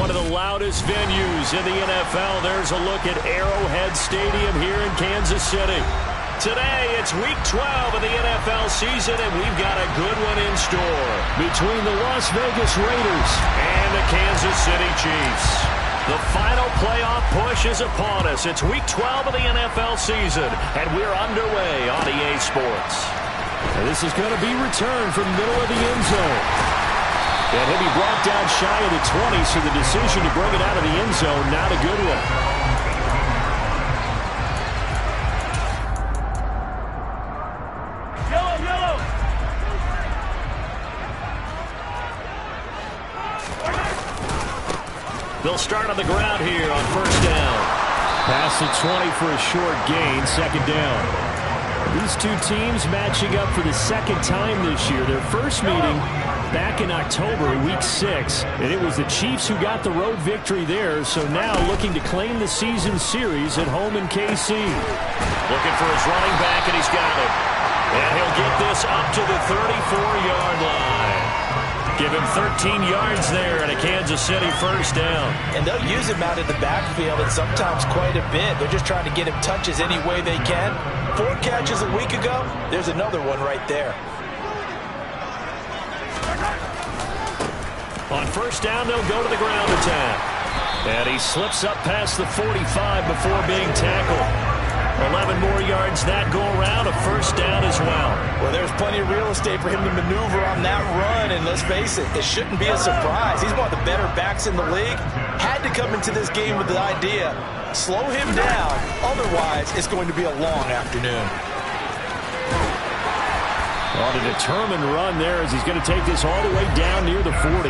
one of the loudest venues in the NFL. There's a look at Arrowhead Stadium here in Kansas City. Today, it's Week 12 of the NFL season, and we've got a good one in store between the Las Vegas Raiders and the Kansas City Chiefs. The final playoff push is upon us. It's Week 12 of the NFL season, and we're underway on EA Sports. And this is going to be returned from the middle of the end zone. And he'll be brought down shy of the 20, so the decision to bring it out of the end zone, not a good one. Yellow. They'll start on the ground here on first down. Pass the 20 for a short gain, second down. These two teams matching up for the second time this year. Their first meeting back in October, Week 6, and it was the Chiefs who got the road victory there, so now looking to claim the season series at home in KC. Looking for his running back, and he's got it. And he'll get this up to the 34-yard line. Give him 13 yards there and a Kansas City first down. And they'll use him out in the backfield, and sometimes quite a bit. They're just trying to get him touches any way they can. 4 catches a week ago, there's another one right there. On first down, they'll go to the ground attack. And he slips up past the 45 before being tackled. 11 more yards that go around, a first down as well. Well, there's plenty of real estate for him to maneuver on that run, and let's face it, it shouldn't be a surprise. He's one of the better backs in the league. Had to come into this game with the idea, slow him down, otherwise it's going to be a long afternoon. On a determined run there as he's going to take this all the way down near the 40.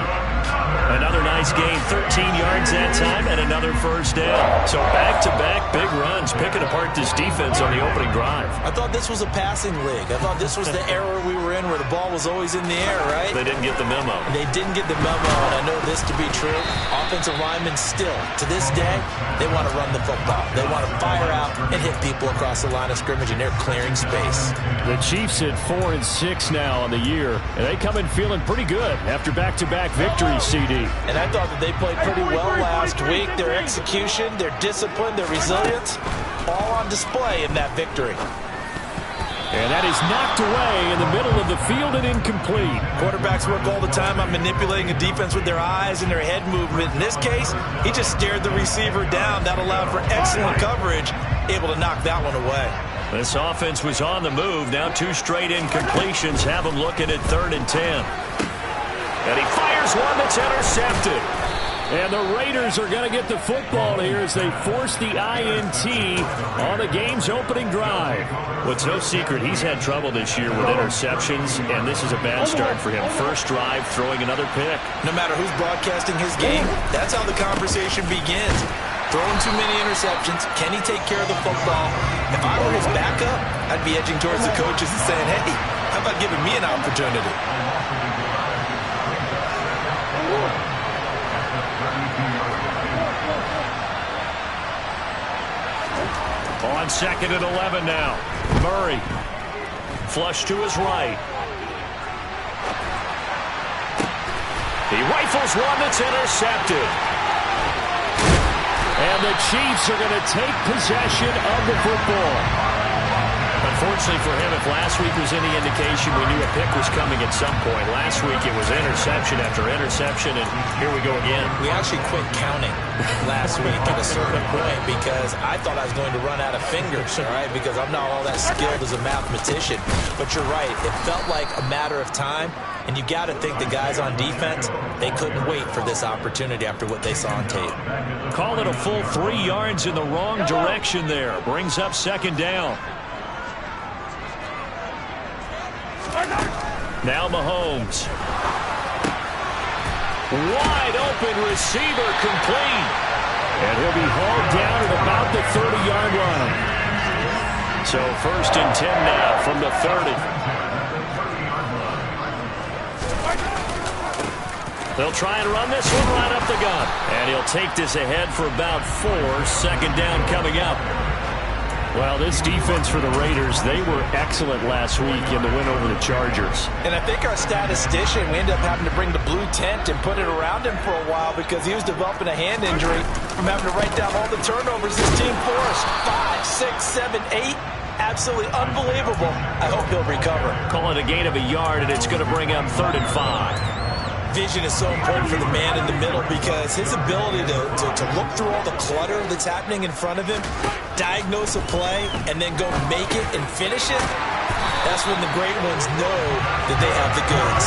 Another nice gain, 13 yards that time, and another first down. So back-to-back big runs, picking apart this defense on the opening drive. I thought this was a passing league. I thought this was the era we were in where the ball was always in the air, right? They didn't get the memo. They didn't get the memo, and I know this to be true. Offensive linemen still, to this day, they want to run the football. They want to fire out and hit people across the line of scrimmage, and they're clearing space. The Chiefs at 4-6 now on the year, and they come in feeling pretty good after back-to-back victories, CD. And I thought that they played pretty well last week. Their execution, their discipline, their resilience, all on display in that victory. And that is knocked away in the middle of the field and incomplete. Quarterbacks work all the time on manipulating a defense with their eyes and their head movement. In this case, he just stared the receiver down. That allowed for excellent coverage, able to knock that one away. This offense was on the move. Now 2 straight incompletions have them looking at 3rd and 10. And he fires one that's intercepted. And the Raiders are going to get the football here as they force the INT on the game's opening drive. Well, it's no secret he's had trouble this year with interceptions, and this is a bad start for him. First drive, throwing another pick. No matter who's broadcasting his game, that's how the conversation begins. Throwing too many interceptions. Can he take care of the football? If I were his backup, I'd be edging towards the coaches and saying, hey, how about giving me an opportunity? On 2nd and 11 now. Murray. Flush to his right. He rifles one that's intercepted. And the Chiefs are going to take possession of the football. Unfortunately for him, if last week was any indication, we knew a pick was coming at some point. Last week it was interception after interception, and here we go again. We actually quit counting last week at a certain point because I thought I was going to run out of fingers, all right, because I'm not all that skilled as a mathematician. But you're right, it felt like a matter of time, and you got to think the guys on defense, they couldn't wait for this opportunity after what they saw on tape. Call it a full 3 yards in the wrong direction there. Brings up 2nd down. Now Mahomes. Wide open receiver complete. And he'll be hauled down at about the 30-yard line. So 1st and 10 now from the 30. They'll try and run this one right up the gut. And he'll take this ahead for about 4. 2nd down coming up. Well, this defense for the Raiders, they were excellent last week in the win over the Chargers. And I think our statistician, we ended up having to bring the blue tent and put it around him for a while because he was developing a hand injury from having to write down all the turnovers his team forced. 5, 6, 7, 8. Absolutely unbelievable. I hope he'll recover. Call it a gain of a yard, and it's going to bring up 3rd and 5. Vision is so important for the man in the middle because his ability to look through all the clutter that's happening in front of him, diagnose a play, and then go make it and finish it, that's when the great ones know that they have the goods.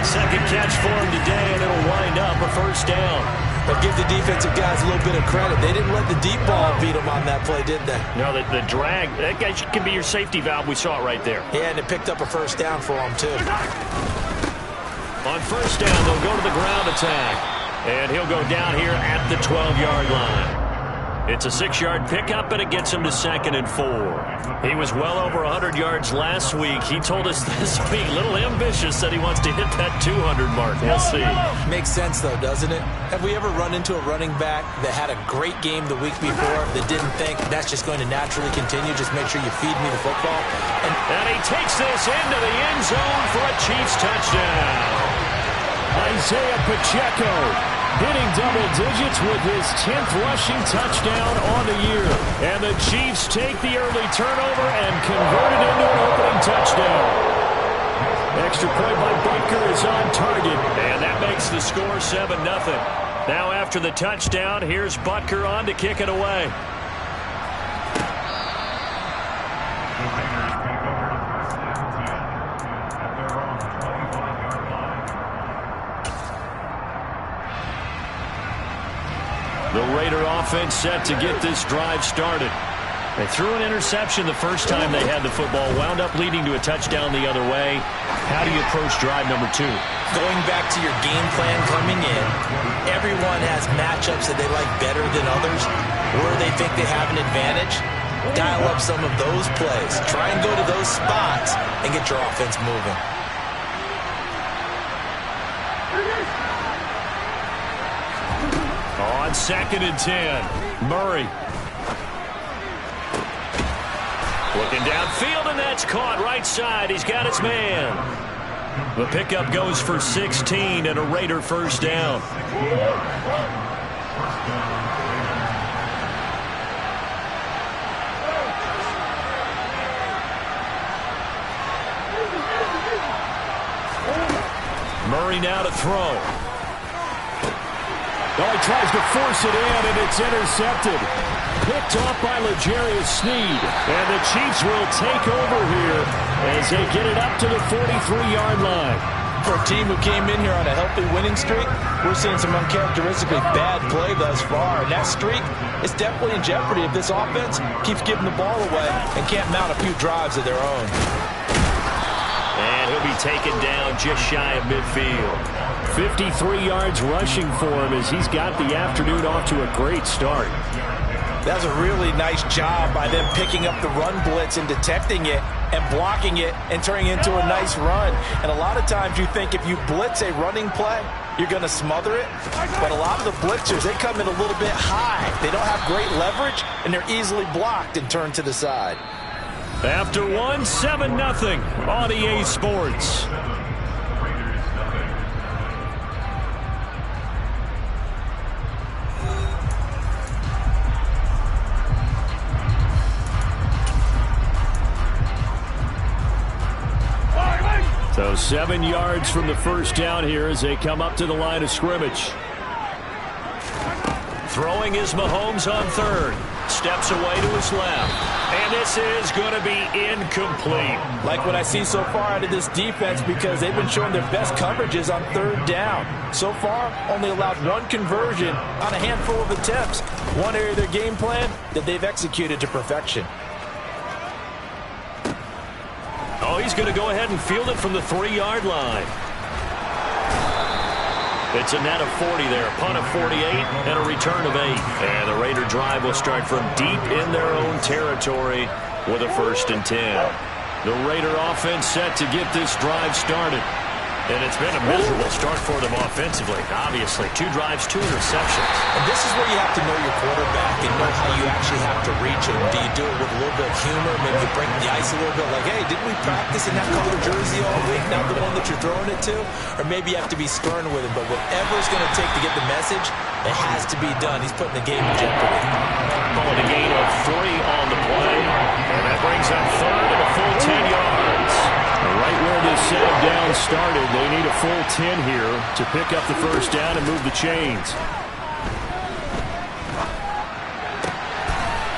Second catch for him today, and it'll wind up a 1st down. But give the defensive guys a little bit of credit. They didn't let the deep ball beat them on that play, did they? No, the drag, that guy can be your safety valve. We saw it right there. Yeah, and it picked up a 1st down for him, too. On 1st down, they'll go to the ground attack. And he'll go down here at the 12-yard line. It's a 6-yard pickup, and it gets him to 2nd and 4. He was well over 100 yards last week. He told us this week, a little ambitious, said he wants to hit that 200 mark. We'll see. Makes sense, though, doesn't it? Have we ever run into a running back that had a great game the week before that didn't think that's just going to naturally continue? Just make sure you feed me the football. And he takes this into the end zone for a Chiefs touchdown. Isaiah Pacheco hitting double digits with his 10th rushing touchdown on the year. And the Chiefs take the early turnover and convert it into an opening touchdown. Extra point by Butker is on target. And that makes the score 7-0. Now after the touchdown, here's Butker on to kick it away. The Raider offense set to get this drive started. They threw an interception the first time they had the football, wound up leading to a touchdown the other way. How do you approach drive number 2? Going back to your game plan coming in, everyone has matchups that they like better than others, where they think they have an advantage. Dial up some of those plays. Try and go to those spots and get your offense moving. On 2nd and 10, Murray. Looking downfield, and that's caught right side. He's got his man. The pickup goes for 16 and a Raider 1st down. Murray now to throw. Oh, he tries to force it in, and it's intercepted. Picked off by L'Jarius Sneed. And the Chiefs will take over here as they get it up to the 43-yard line. For a team who came in here on a healthy winning streak, we're seeing some uncharacteristically bad play thus far. And that streak is definitely in jeopardy if this offense keeps giving the ball away and can't mount a few drives of their own. And he'll be taken down just shy of midfield. 53 yards rushing for him as he's got the afternoon off to a great start. That was a really nice job by them picking up the run blitz and detecting it and blocking it and turning it into a nice run. And a lot of times you think if you blitz a running play, you're going to smother it. But a lot of the blitzers, they come in a little bit high. They don't have great leverage, and they're easily blocked and turned to the side. After one, 7-0 on EA Sports. So 7 yards from the 1st down here as they come up to the line of scrimmage. Throwing is Mahomes on 3rd. Steps away to his left. And this is going to be incomplete. Like what I see so far out of this defense, because they've been showing their best coverages on 3rd down. So far, only allowed 1 conversion on a handful of attempts. One area of their game plan that they've executed to perfection. Oh, he's going to go ahead and field it from the 3-yard line. It's a net of 40 there, a punt of 48, and a return of 8. And the Raider drive will start from deep in their own territory with a 1st and 10. The Raider offense set to get this drive started. And it's been a miserable start for them offensively, obviously. 2 drives, 2 interceptions. And this is where you have to know your quarterback and know how you actually have to reach him. Do you do it with a little bit of humor? Maybe you break the ice a little bit like, hey, didn't we practice in that color jersey all week, not the one that you're throwing it to? Or maybe you have to be stern with him. But whatever it's going to take to get the message, it has to be done. He's putting the game in jeopardy. Calling a gain of 3 on the play. And that brings up 3rd and a full 10 yards. Right where this set of down started, they need a full 10 here to pick up the first down and move the chains.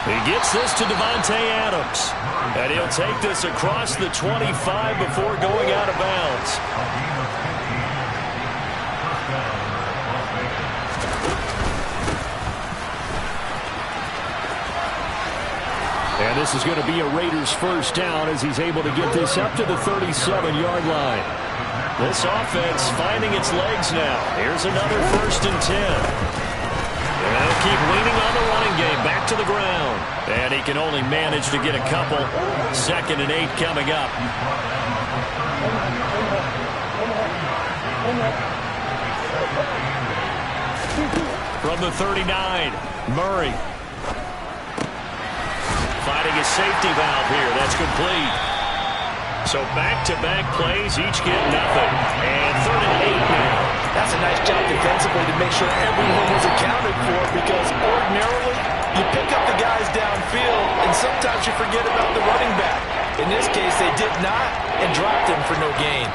He gets this to Davante Adams. And he'll take this across the 25 before going out of bounds. And this is going to be a Raiders first down as he's able to get this up to the 37-yard line. This offense finding its legs now. Here's another 1st and 10. And they'll keep leaning on the running game back to the ground. And he can only manage to get a couple. 2nd and 8 coming up. From the 39, Murray. Finding his safety valve here. That's complete. So back-to-back plays, each get nothing. And 3rd and 8 now. That's a nice job defensively to make sure everyone was accounted for, because ordinarily you pick up the guys downfield and sometimes you forget about the running back. In this case, they did not and dropped him for no gain.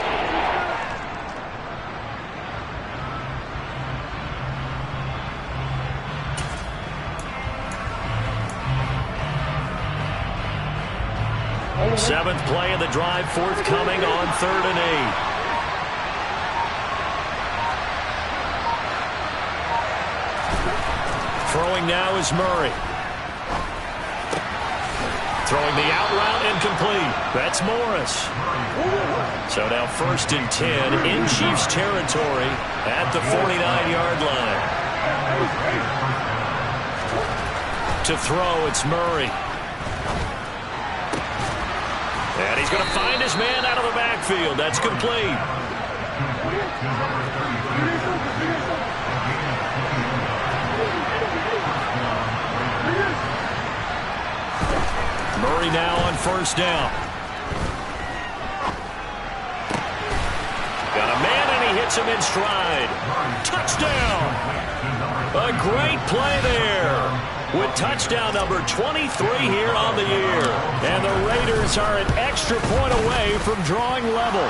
Seventh play of the drive forthcoming on 3rd and 8. Throwing now is Murray. Throwing the out route incomplete. That's Morris. So now 1st and 10 in Chiefs territory at the 49-yard line. To throw, it's Murray. And he's going to find his man out of the backfield. That's complete. Murray now on 1st down. Got a man and he hits him in stride. Touchdown. A great play there. With touchdown number 23 here on the year. And the Raiders are an extra point away from drawing level.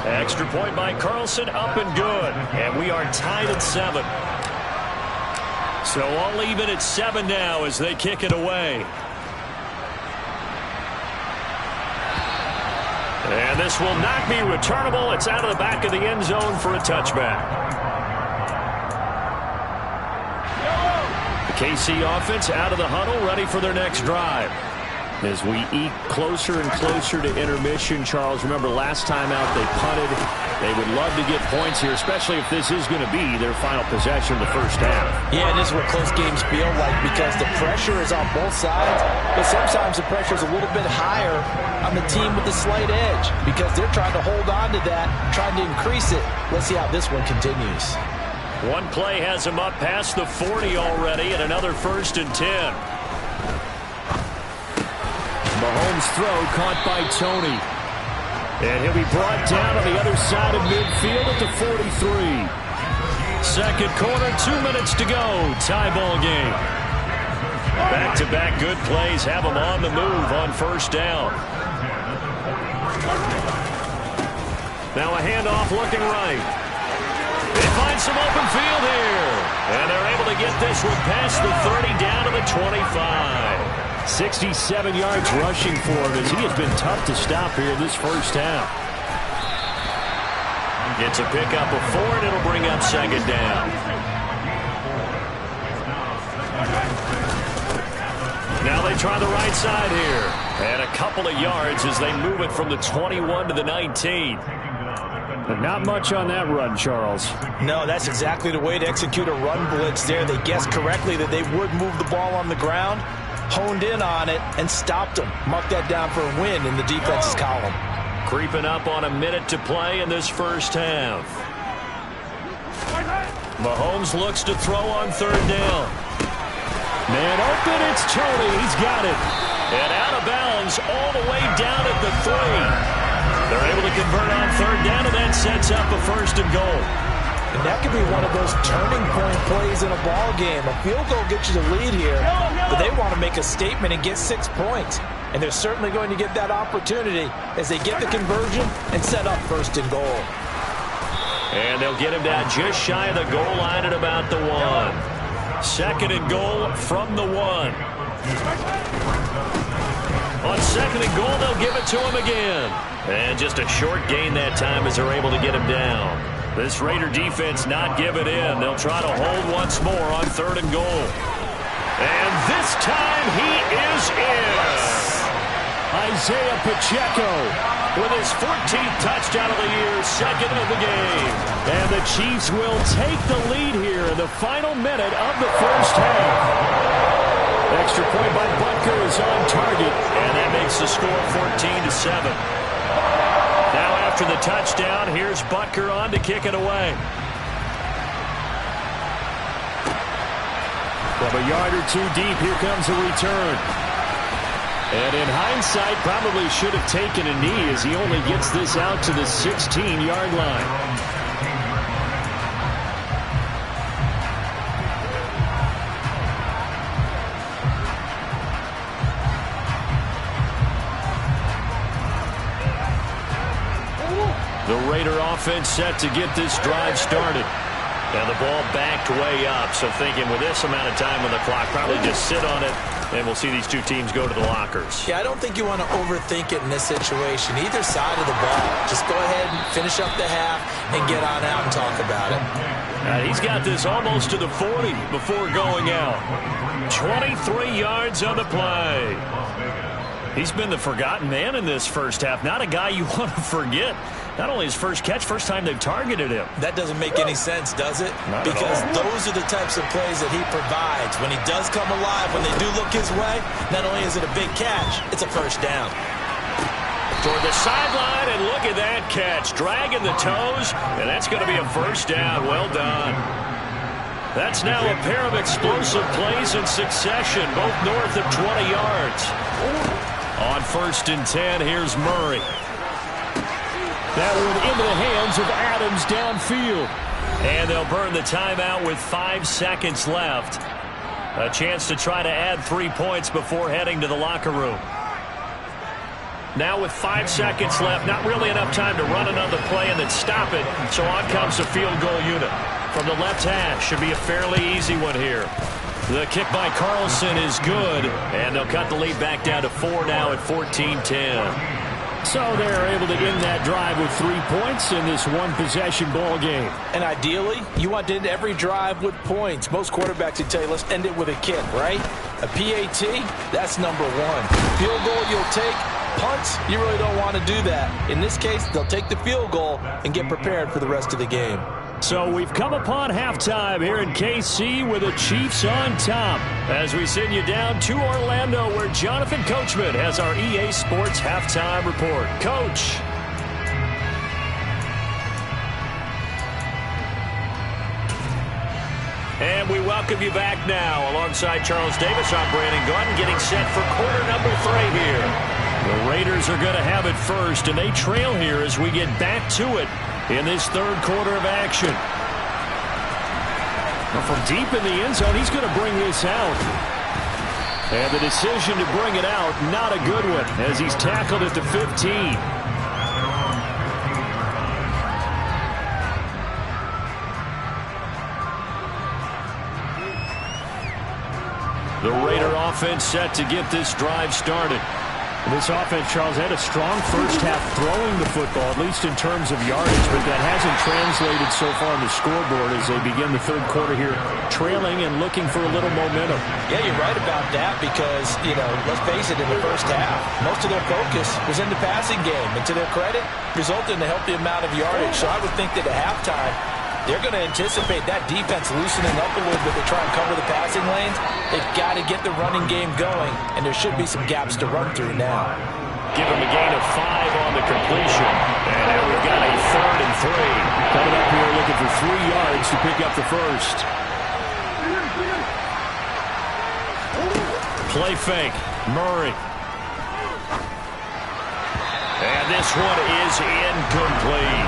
Extra point by Carlson, up and good. And we are tied at 7. So all even at 7 now as they kick it away. And this will not be returnable. It's out of the back of the end zone for a touchback. KC offense out of the huddle, ready for their next drive. As we eke closer and closer to intermission, Charles, remember last time out they punted. They would love to get points here, especially if this is going to be their final possession of the first half. Yeah, and this is what close games feel like, because the pressure is on both sides, but sometimes the pressure is a little bit higher on the team with the slight edge, because they're trying to hold on to that, trying to increase it. Let's see how this one continues. One play has him up past the 40 already, and another 1st and 10. Mahomes' throw caught by Tony. And he'll be brought down on the other side of midfield at the 43. Second quarter, 2 minutes to go. Tie ball game. Back-to-back good plays have him on the move on 1st down. Now a handoff looking right. They find some open field here. And they're able to get this one past the 30 down to the 25. 67 yards rushing for him as he has been tough to stop here in this first half. Gets a pickup of 4, and it'll bring up 2nd down. Now they try the right side here. And a couple of yards as they move it from the 21 to the 19. But not much on that run, Charles. No, that's exactly the way to execute a run blitz there. They guessed correctly that they would move the ball on the ground, honed in on it, and stopped them. Mark that down for a win in the defense's column. Creeping up on a minute to play in this first half. Mahomes looks to throw on third down. Man open, it's Tony. He's got it. And out of bounds all the way down at the 3. They're able to convert on third down, and that sets up a first and goal. And that could be one of those turning point plays in a ball game. A field goal gets you the lead here, but they want to make a statement and get 6 points. And they're certainly going to get that opportunity as they get the conversion and set up first and goal. And they'll get him down just shy of the goal line at about the 1. Second and goal from the 1. On second and goal, they'll give it to him again. And just a short gain that time as they're able to get him down. This Raider defense not giving in. They'll try to hold once more on third and goal. And this time he is in. Isaiah Pacheco with his 14th touchdown of the year, second of the game. And the Chiefs will take the lead here in the final minute of the first half. Extra point by Butker is on target. And that makes the score 14-7. Now after the touchdown, here's Butker on to kick it away. From a yard or two deep, here comes a return. And in hindsight, probably should have taken a knee as he only gets this out to the 16-yard line. The Raider offense set to get this drive started. And the ball backed way up, so thinking with this amount of time on the clock, probably just sit on it, and we'll see these two teams go to the lockers. Yeah, I don't think you want to overthink it in this situation. Either side of the ball. Just go ahead and finish up the half and get on out and talk about it. He's got this almost to the 40 before going out. 23 yards on the play. He's been the forgotten man in this first half. Not a guy you want to forget. Not only his first catch, first time they've targeted him. That doesn't make any sense, does it? Because those are the types of plays that he provides. When he does come alive, when they do look his way, not only is it a big catch, it's a first down. Toward the sideline, and look at that catch. Dragging the toes, and that's going to be a first down. Well done. That's now a pair of explosive plays in succession, both north of 20 yards. On first and 10, here's Murray. That one into the hands of Adams downfield. And they'll burn the timeout with 5 seconds left. A chance to try to add 3 points before heading to the locker room. Now with 5 seconds left, not really enough time to run another play and then stop it. So on comes the field goal unit. From the left hash, should be a fairly easy one here. The kick by Carlson is good, and they'll cut the lead back down to 4 now at 14-10. So they're able to end that drive with 3 points in this one-possession ball game. And ideally, you want to end every drive with points. Most quarterbacks would tell you, let's end it with a kick, right? A PAT, that's number 1. Field goal you'll take. Punts, you really don't want to do that. In this case, they'll take the field goal and get prepared for the rest of the game. So we've come upon halftime here in KC with the Chiefs on top. As we send you down to Orlando, where Jonathan Coachman has our EA Sports halftime report. Coach. And we welcome you back now. Alongside Charles Davis, I'm Brandon Gaudin, getting set for quarter number 3 here. The Raiders are going to have it first, and they trail here as we get back to it in this third quarter of action. Now from deep in the end zone, he's going to bring this out. And the decision to bring it out, not a good one, as he's tackled at the 15. The Raider offense set to get this drive started. This offense, Charles, had a strong first half throwing the football, at least in terms of yardage, but that hasn't translated so far on the scoreboard as they begin the third quarter here, trailing and looking for a little momentum. Yeah, you're right about that because, let's face it, in the first half, most of their focus was in the passing game, and to their credit, resulted in a healthy amount of yardage. So I would think that at halftime, they're going to anticipate that defense loosening up a little bit to try and cover the passing lanes. They've got to get the running game going, and there should be some gaps to run through now. give him a gain of 5 on the completion. And now we've got a 3rd and 3. Coming up here looking for 3 yards to pick up the first. Play fake. Murray. And this one is incomplete.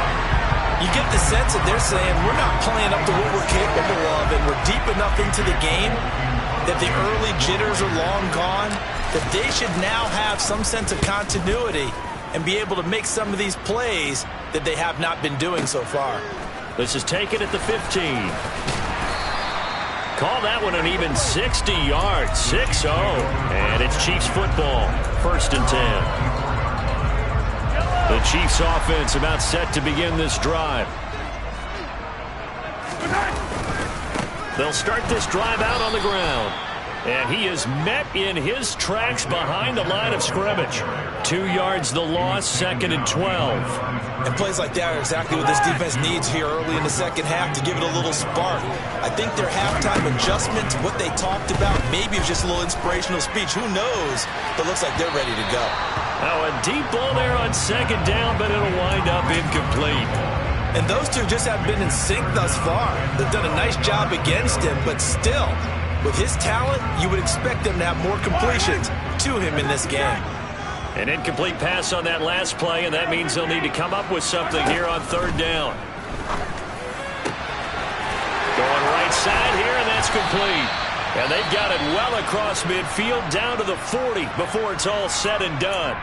You get the sense that they're saying we're not playing up to what we're capable of, and we're deep enough into the game that the early jitters are long gone, that they should now have some sense of continuity and be able to make some of these plays that they have not been doing so far. This is taken at the 15. Call that one an even 60 yards, 6-0. And it's Chiefs football, 1st and 10. The Chiefs offense about set to begin this drive. They'll start this drive out on the ground. And he is met in his tracks behind the line of scrimmage. 2 yards the loss, 2nd and 12. And plays like that are exactly what this defense needs here early in the second half to give it a little spark. I think their halftime adjustment, what they talked about, maybe it was just a little inspirational speech. Who knows? But it looks like they're ready to go. Now a deep ball there on 2nd down, but it'll wind up incomplete. And those two just haven't been in sync thus far. They've done a nice job against him, but still, with his talent, you would expect them to have more completions to him in this game. An incomplete pass on that last play, and that means they'll need to come up with something here on 3rd down. Going right side here, and that's complete. And they've got it well across midfield down to the 40 before it's all said and done.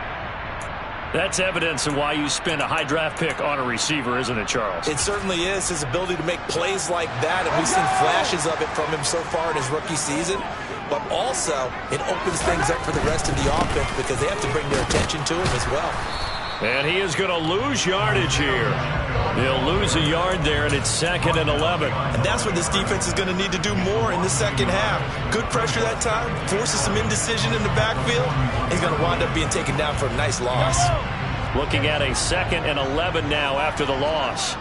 That's evidence of why you spend a high draft pick on a receiver, isn't it, Charles? It certainly is. His ability to make plays like that, and we've seen flashes of it from him so far in his rookie season. But also, it opens things up for the rest of the offense because they have to bring their attention to him as well. And he is going to lose yardage here. He'll lose a yard there, and it's 2nd and 11. And that's what this defense is going to need to do more in the second half. Good pressure that time, forces some indecision in the backfield. He's going to wind up being taken down for a nice loss. Looking at a 2nd and 11 now after the loss.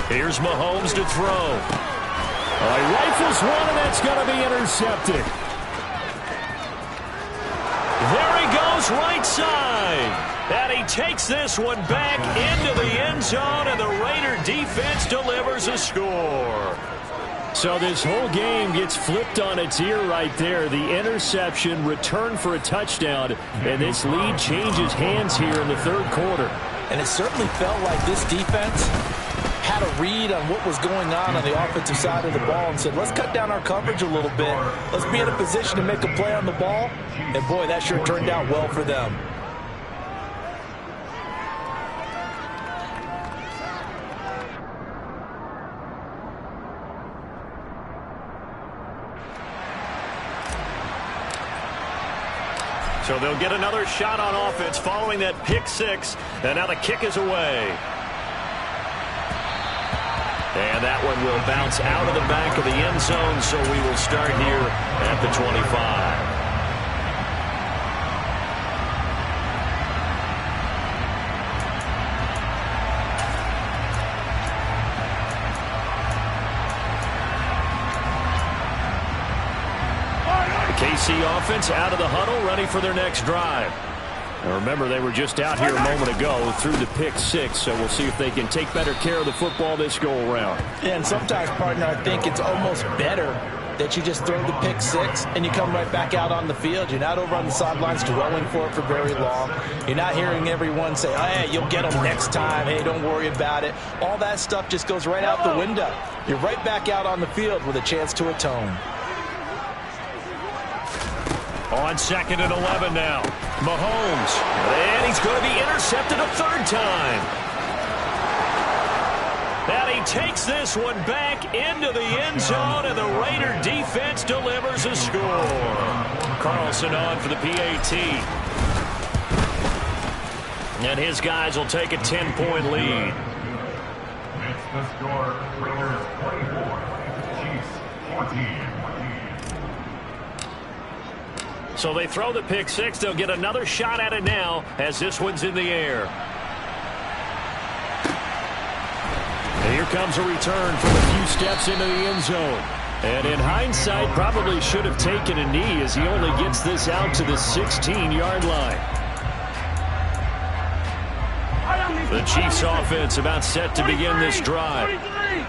Here's Mahomes to throw. He rifles one, and that's going to be intercepted. There he goes, right side. And he takes this one back into the end zone, and the Raider defense delivers a score. So this whole game gets flipped on its ear right there. The interception, return for a touchdown, and this lead changes hands here in the 3rd quarter. And it certainly felt like this defense had a read on what was going on the offensive side of the ball and said, let's cut down our coverage a little bit. Let's be in a position to make a play on the ball. And, boy, that sure turned out well for them. So they'll get another shot on offense following that pick 6. And now the kick is away. And that one will bounce out of the back of the end zone, so we will start here at the 25. The KC offense out of the huddle, ready for their next drive. Now remember, they were just out here a moment ago through the pick 6, so we'll see if they can take better care of the football this go-around. Yeah, and sometimes, partner, I think it's almost better that you just throw the pick 6 and you come right back out on the field. You're not over on the sidelines dwelling for it for very long. You're not hearing everyone say, oh, hey, you'll get them next time. Hey, don't worry about it. All that stuff just goes right out the window. You're right back out on the field with a chance to atone. On 2nd and 11 now. Mahomes. And he's going to be intercepted a 3rd time. And he takes this one back into the end zone, and the Raider defense delivers a score. Carlson on for the PAT. And his guys will take a 10-point lead. It's the score. Raiders 24, Chiefs 14. So they throw the pick 6. They'll get another shot at it now as this one's in the air. And here comes a return from a few steps into the end zone. And in hindsight, probably should have taken a knee as he only gets this out to the 16-yard line. The Chiefs offense about set to begin this drive.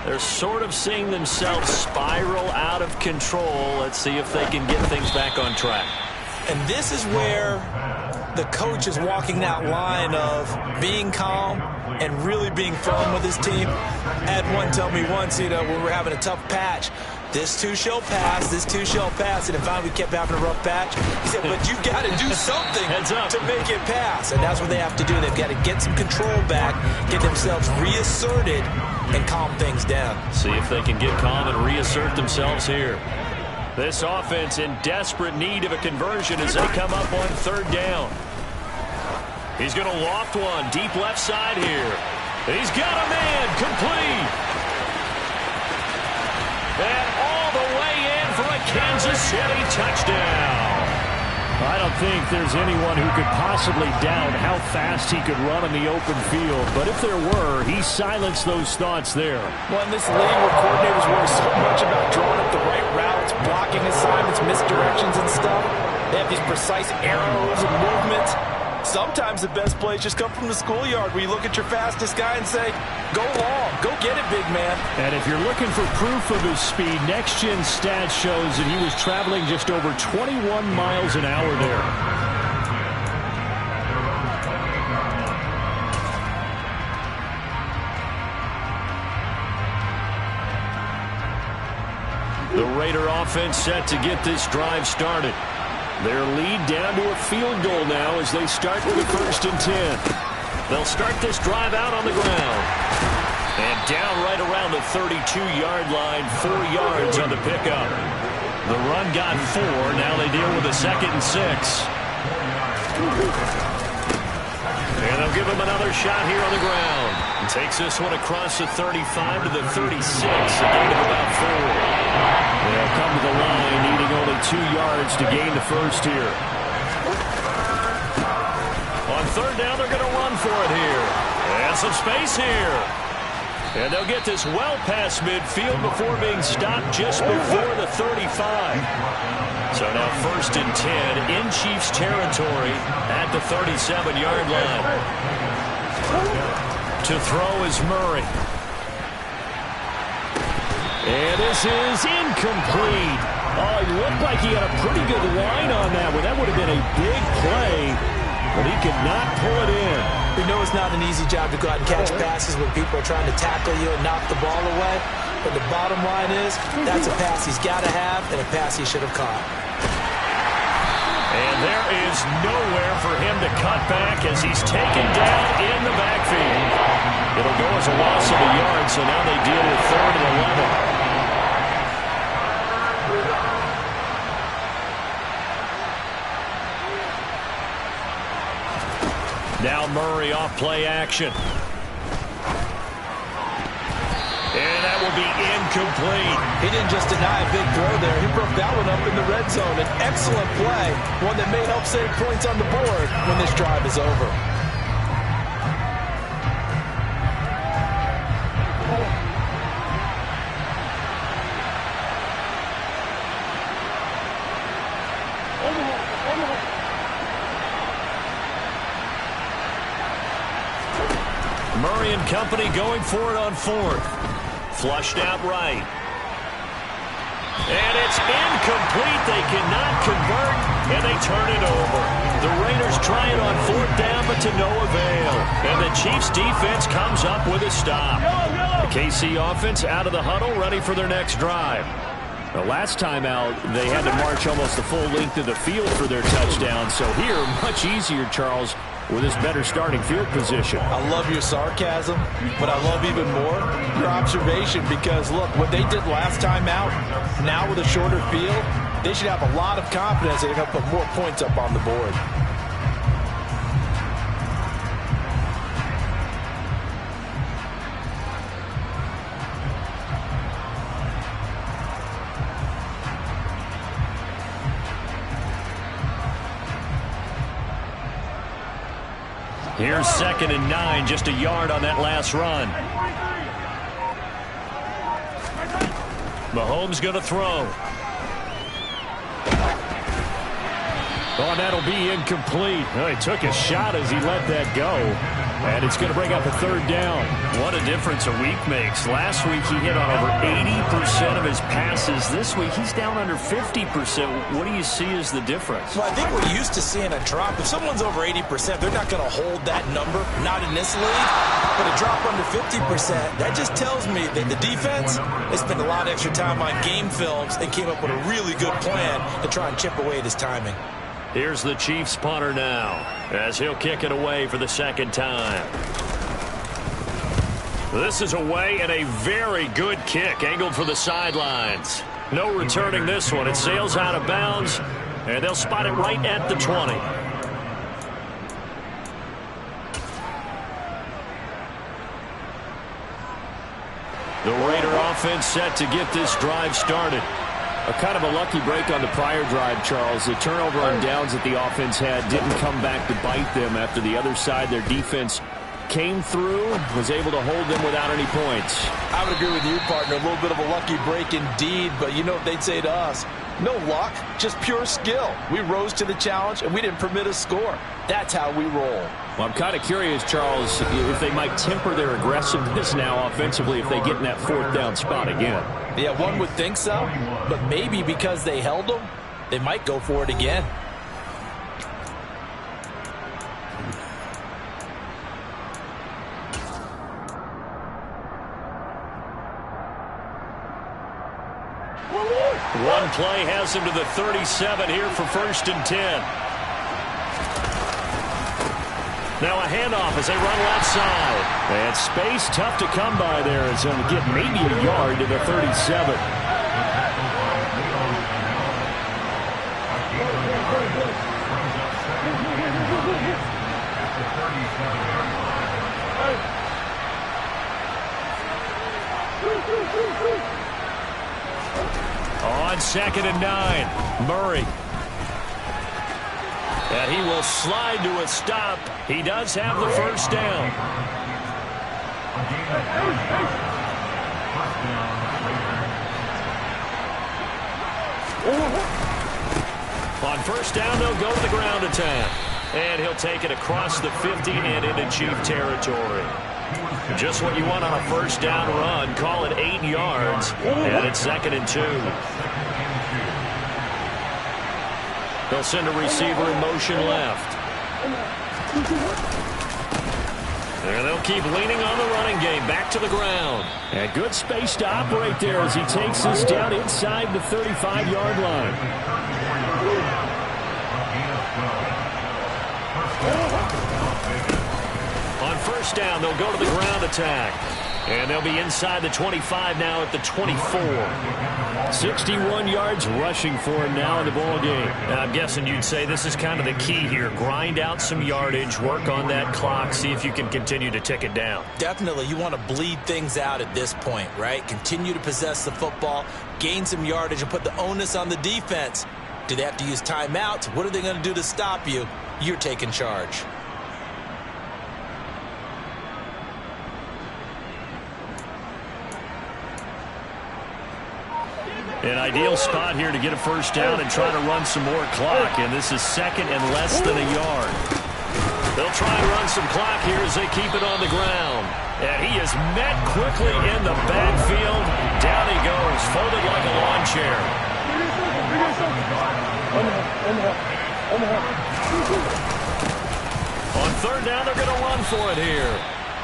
They're sort of seeing themselves spiral out of control. Let's see if they can get things back on track. And this is where the coach is walking that line of being calm and really being firm with his team. I had one tell me once, when we're having a tough patch, this too shall pass, this too shall pass. And if we kept having a rough patch, he said, but you got to do something to make it pass. And that's what they have to do. They've got to get some control back, get themselves reasserted, and calm things down. See if they can get calm and reassert themselves here. This offense in desperate need of a conversion as they come up on third down. He's going to loft one deep left side here. He's got a man complete. And all the way in for a Kansas City touchdown. I don't think there's anyone who could possibly doubt how fast he could run in the open field. But if there were, he silenced those thoughts there. Well, in this league where coordinators worry so much about drawing up the right routes, blocking assignments, misdirections and stuff, they have these precise arrows and movements. Sometimes the best plays just come from the schoolyard where you look at your fastest guy and say, go long, go get it, big man. And if you're looking for proof of his speed, Next Gen Stats shows that he was traveling just over 21 miles an hour there. The Raider offense set to get this drive started. Their lead down to a field goal now as they start with a 1st and 10. They'll start this drive out on the ground. And down right around the 32-yard line, 4 yards on the pickup. The run got 4. Now they deal with a 2nd and 6. And they'll give him another shot here on the ground. And takes this one across the 35 to the 36, a gain of about 4. They'll come to the line, needing only 2 yards to gain the first here. On third down, they're going to run for it here. And some space here. And they'll get this well past midfield before being stopped just before the 35. So now 1st and 10 in Chiefs territory at the 37-yard line. To throw is Murray. And this is incomplete. Oh, it looked like he had a pretty good line on that one. That would have been a big play, but he could not pull it in. We know it's not an easy job to go out and catch passes when people are trying to tackle you and knock the ball away. But the bottom line is, that's a pass he's got to have and a pass he should have caught. And there is nowhere for him to cut back as he's taken down in the backfield. It'll go as a loss of a yard, so now they deal with 3rd and 11. Now Murray off play action. And that will be incomplete. He didn't just deny a big throw there. He broke that one up in the red zone. An excellent play. One that may help save points on the board when this drive is over. Murray and company going for it on 4th. Flushed out right. And it's incomplete. They cannot convert, and they turn it over. The Raiders try it on 4th down, but to no avail. And the Chiefs defense comes up with a stop. The KC offense out of the huddle, ready for their next drive. The last time out, they had to march almost the full length of the field for their touchdown. So here, much easier, Charles, with this better starting field position. I love your sarcasm, but I love even more your observation because, look, what they did last time out, now with a shorter field, they should have a lot of confidence that they're going to put more points up on the board. Here's 2nd and 9, just a yard on that last run. Mahomes going to throw. Oh, and that'll be incomplete. Well, he took a shot as he let that go. And it's going to bring up a third down. What a difference a week makes. Last week he hit on over 80% of his passes. This week he's down under 50%. What do you see as the difference? Well, I think we're used to seeing a drop. If someone's over 80%, they're not going to hold that number. Not in this league. But a drop under 50%, that just tells me that the defense has spent a lot of extra time on game films and came up with a really good plan to try and chip away at his timing. Here's the Chiefs punter now, as he'll kick it away for the second time. This is away and a very good kick, angled for the sidelines. No returning this one. It sails out of bounds, and they'll spot it right at the 20. The Raider offense set to get this drive started. A kind of a lucky break on the prior drive, Charles. The turnover on downs that the offense had didn't come back to bite them after the other side. Their defense came through, was able to hold them without any points. I would agree with you, partner. A little bit of a lucky break indeed, but you know what they'd say to us? No luck, just pure skill. We rose to the challenge, and we didn't permit a score. That's how we roll. Well, I'm kind of curious, Charles, if they might temper their aggressiveness now offensively if they get in that fourth down spot again. Yeah, one would think so, but maybe because they held them, they might go for it again. One play has him to the 37 here for 1st and 10. Now a handoff as they run left side. And space tough to come by there as he'll get maybe a yard to the 37. On 2nd and 9, Murray. And he will slide to a stop. He does have the first down. On first down, they'll go to the ground attack. And he'll take it across the 50 and into Chief territory. Just what you want on a first down run. Call it 8 yards. And it's 2nd and 2. They'll send a receiver in motion left. And they'll keep leaning on the running game. Back to the ground. And good space to operate there as he takes this down inside the 35-yard line. On first down, they'll go to the ground attack. And they'll be inside the 25 now at the 24. 61 yards rushing for him now in the ball game. Now, I'm guessing you'd say this is kind of the key here. Grind out some yardage, work on that clock, see if you can continue to tick it down. Definitely, you want to bleed things out at this point, right? Continue to possess the football, gain some yardage, and put the onus on the defense. Do they have to use timeouts? What are they going to do to stop you? You're taking charge. An ideal spot here to get a first down and try to run some more clock. And this is 2nd and less than a yard. They'll try and run some clock here as they keep it on the ground. And he is met quickly in the backfield. Down he goes, folded like a lawn chair. On 3rd down, they're going to run for it here.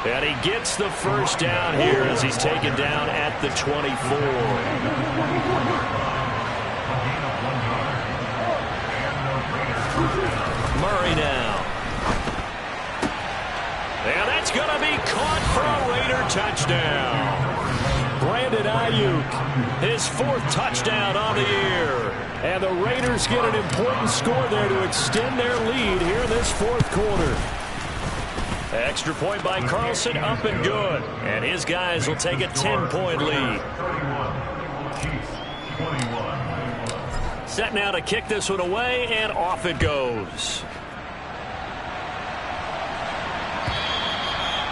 And he gets the first down here as he's taken down at the 24. Murray now. And that's going to be caught for a Raider touchdown. Brandon Ayuk, his 4th touchdown on the year. And the Raiders get an important score there to extend their lead here in this 4th quarter. Extra point by Carlson, up and good. And his guys will take a 10-point lead. Set now to kick this one away, and off it goes.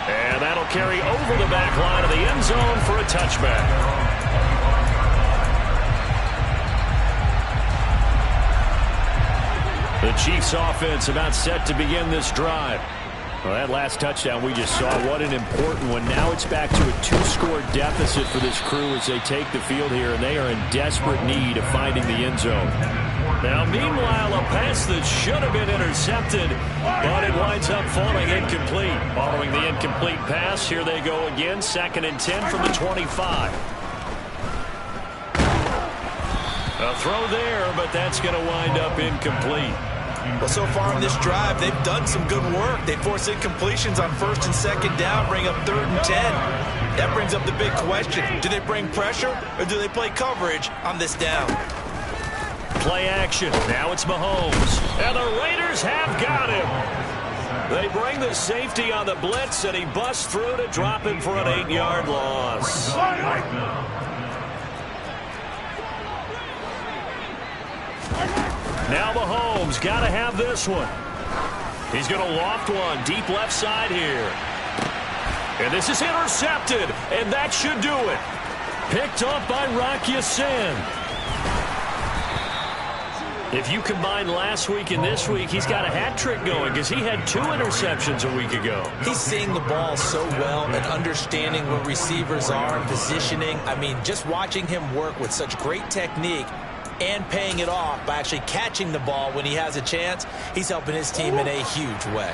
And that'll carry over the back line of the end zone for a touchback. The Chiefs offense about set to begin this drive. Well, that last touchdown we just saw, what an important one. Now it's back to a 2-score deficit for this crew as they take the field here, and they are in desperate need of finding the end zone. Now, meanwhile, a pass that should have been intercepted, but it winds up falling incomplete. Following the incomplete pass, here they go again, 2nd and 10 from the 25. A throw there, but that's going to wind up incomplete. Well, so far in this drive, they've done some good work. They force incompletions on 1st and 2nd down, bring up 3rd and 10. That brings up the big question. Do they bring pressure or do they play coverage on this down? Play action. Now it's Mahomes. And the Raiders have got him. They bring the safety on the blitz, and he busts through to drop him for an 8-yard loss. Now Mahomes got to have this one. He's going to loft one deep left side here. And this is intercepted, and that should do it. Picked up by Rock Ya-Sin. If you combine last week and this week, he's got a hat trick going because he had 2 interceptions a week ago. He's seeing the ball so well and understanding where receivers are and positioning. I mean, just watching him work with such great technique and paying it off by actually catching the ball when he has a chance, he's helping his team in a huge way.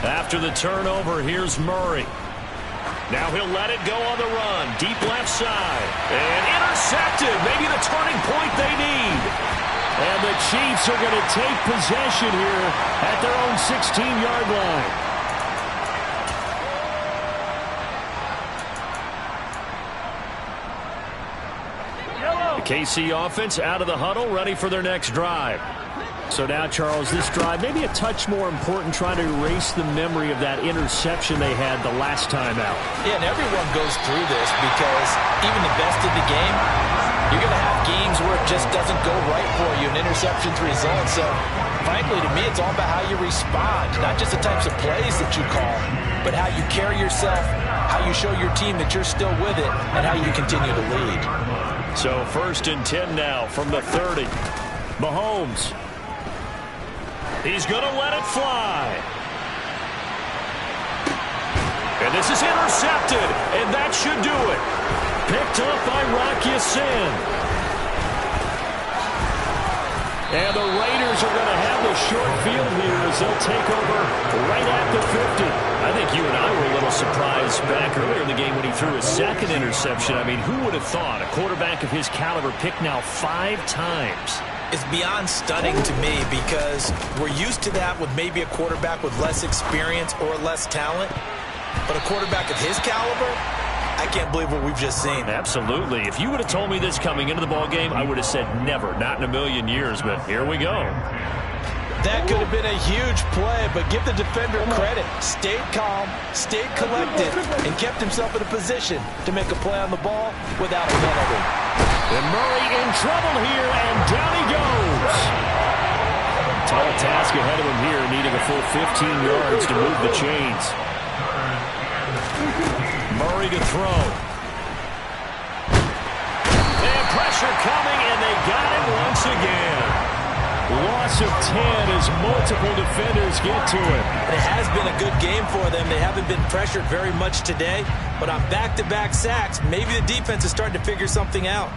After the turnover, here's Murray. Now he'll let it go on the run. Deep left side. And intercepted. Maybe the turning point they need. And the Chiefs are going to take possession here at their own 16-yard line. The KC offense out of the huddle, ready for their next drive. So now, Charles, this drive maybe a touch more important, trying to erase the memory of that interception they had the last time out. Yeah, and everyone goes through this because even the best of the game, you're going to have games where it just doesn't go right for you, and interceptions result. So, frankly, to me, it's all about how you respond, not just the types of plays that you call, but how you carry yourself, how you show your team that you're still with it, and how you continue to lead. So 1st and 10 now from the 30. Mahomes. He's going to let it fly. And this is intercepted, and that should do it. Picked up by Rock Ya-Sin. And the Raiders are going to have the short field here as they'll take over right at the 50. I think you and I were a little surprised back earlier in the game when he threw his 2nd interception. I mean, who would have thought a quarterback of his caliber picked now 5 times? It's beyond stunning to me because we're used to that with maybe a quarterback with less experience or less talent. But a quarterback of his caliber, I can't believe what we've just seen. Absolutely. If you would have told me this coming into the ball game, I would have said never, not in a million years, but here we go. That could have been a huge play, but give the defender credit. Stayed calm, stayed collected, and kept himself in a position to make a play on the ball without a penalty. And Murray in trouble here, and down he goes. Tall task ahead of him here, needing a full 15 yards to move the chains. Murray to throw. And pressure coming, and they got him once again. Loss of 10 as multiple defenders get to it. It has been a good game for them. They haven't been pressured very much today, but on back-to-back sacks, maybe the defense is starting to figure something out.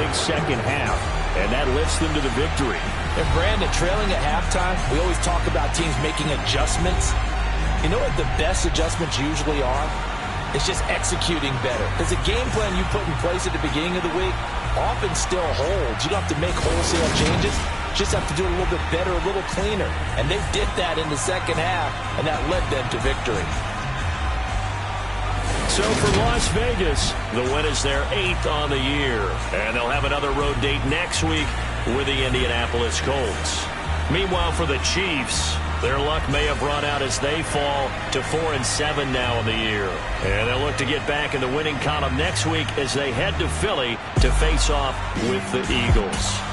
Second half, and that lifts them to the victory. And Brandon, trailing at halftime, we always talk about teams making adjustments. You know what the best adjustments usually are? It's just executing better. Because the game plan you put in place at the beginning of the week often still holds. You don't have to make wholesale changes. You just have to do it a little bit better, a little cleaner. And they did that in the second half, and that led them to victory. So for Las Vegas, the win is their 8th on the year. And they'll have another road date next week with the Indianapolis Colts. Meanwhile, for the Chiefs, their luck may have run out as they fall to 4-7 now in the year. And they'll look to get back in the winning column next week as they head to Philly to face off with the Eagles.